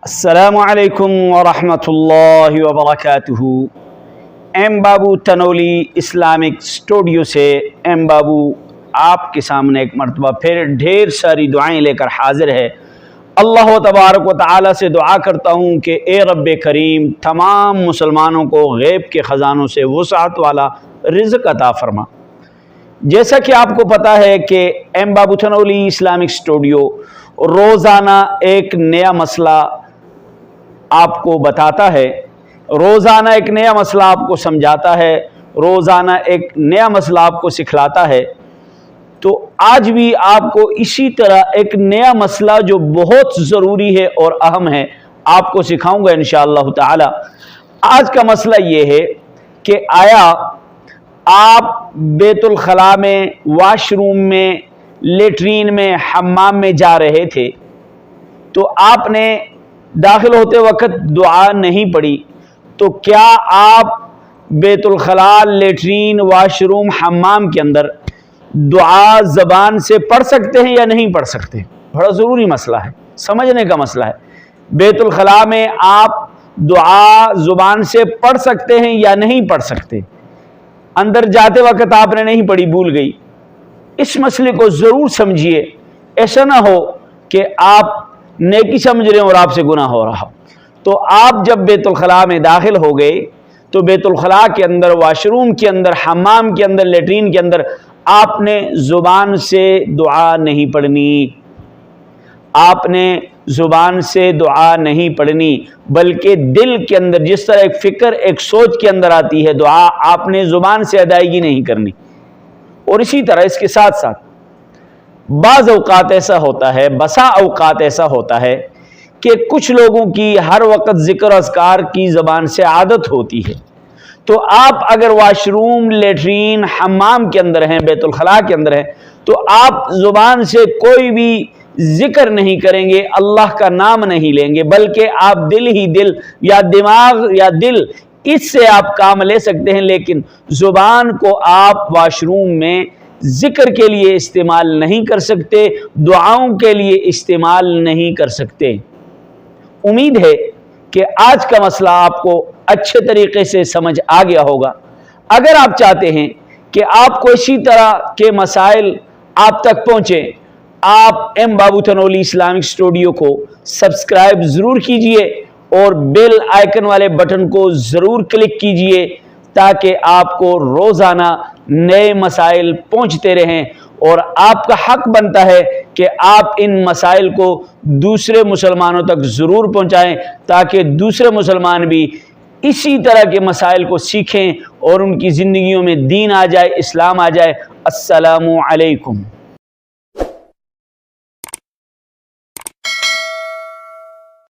السلام علیکم ورحمۃ اللہ وبرکاتہ۔ ایم بابو تنولی اسلامک اسٹوڈیو سے ایم بابو آپ کے سامنے ایک مرتبہ پھر ڈھیر ساری دعائیں لے کر حاضر ہے۔ اللہ تبارک و تعالی سے دعا کرتا ہوں کہ اے رب کریم تمام مسلمانوں کو غیب کے خزانوں سے وسعت والا رزق عطا فرما۔ جیسا کہ آپ کو پتہ ہے کہ ایم بابو تنولی اسلامک اسٹوڈیو روزانہ ایک نیا مسئلہ آپ کو بتاتا ہے، روزانہ ایک نیا مسئلہ آپ کو سمجھاتا ہے، روزانہ ایک نیا مسئلہ آپ کو سکھلاتا ہے۔ تو آج بھی آپ کو اسی طرح ایک نیا مسئلہ جو بہت ضروری ہے اور اہم ہے آپ کو سکھاؤں گا انشاءاللہ تعالی۔ آج کا مسئلہ یہ ہے کہ آیا آپ بیت الخلاء میں، واش روم میں، لیٹرین میں، حمام میں جا رہے تھے تو آپ نے داخل ہوتے وقت دعا نہیں پڑھی، تو کیا آپ بیت الخلاء، لیٹرین، واش روم، حمام کے اندر دعا زبان سے پڑھ سکتے ہیں یا نہیں پڑھ سکتے؟ بڑا ضروری مسئلہ ہے، سمجھنے کا مسئلہ ہے۔ بیت الخلاء میں آپ دعا زبان سے پڑھ سکتے ہیں یا نہیں پڑھ سکتے؟ اندر جاتے وقت آپ نے نہیں پڑھی، بھول گئی۔ اس مسئلے کو ضرور سمجھیے، ایسا نہ ہو کہ آپ نیکی سمجھ رہے ہیں اور آپ سے گناہ ہو رہا ہو۔ تو آپ جب بیت الخلاء میں داخل ہو گئے تو بیت الخلاء کے اندر، واش روم کے اندر، حمام کے اندر، لیٹرین کے اندر آپ نے زبان سے دعا نہیں پڑھنی، آپ نے زبان سے دعا نہیں پڑھنی، بلکہ دل کے اندر جس طرح ایک فکر، ایک سوچ کے اندر آتی ہے دعا، آپ نے زبان سے ادائیگی نہیں کرنی۔ اور اسی طرح اس کے ساتھ ساتھ بعض اوقات ایسا ہوتا ہے، بسا اوقات ایسا ہوتا ہے کہ کچھ لوگوں کی ہر وقت ذکر اذکار کی زبان سے عادت ہوتی ہے، تو آپ اگر واش روم، لیٹرین، حمام کے اندر ہیں، بیت الخلاء کے اندر ہیں، تو آپ زبان سے کوئی بھی ذکر نہیں کریں گے، اللہ کا نام نہیں لیں گے، بلکہ آپ دل ہی دل یا دماغ یا دل اس سے آپ کام لے سکتے ہیں، لیکن زبان کو آپ واش روم میں ذکر کے لیے استعمال نہیں کر سکتے، دعاؤں کے لیے استعمال نہیں کر سکتے۔ امید ہے کہ آج کا مسئلہ آپ کو اچھے طریقے سے سمجھ آ گیا ہوگا۔ اگر آپ چاہتے ہیں کہ آپ کو اسی طرح کے مسائل آپ تک پہنچیں، آپ ایم بابو تنولی اسلامک اسٹوڈیو کو سبسکرائب ضرور کیجئے اور بیل آئیکن والے بٹن کو ضرور کلک کیجئے تاکہ آپ کو روزانہ نئے مسائل پہنچتے رہیں، اور آپ کا حق بنتا ہے کہ آپ ان مسائل کو دوسرے مسلمانوں تک ضرور پہنچائیں تاکہ دوسرے مسلمان بھی اسی طرح کے مسائل کو سیکھیں اور ان کی زندگیوں میں دین آ جائے، اسلام آ جائے۔ السلام علیکم۔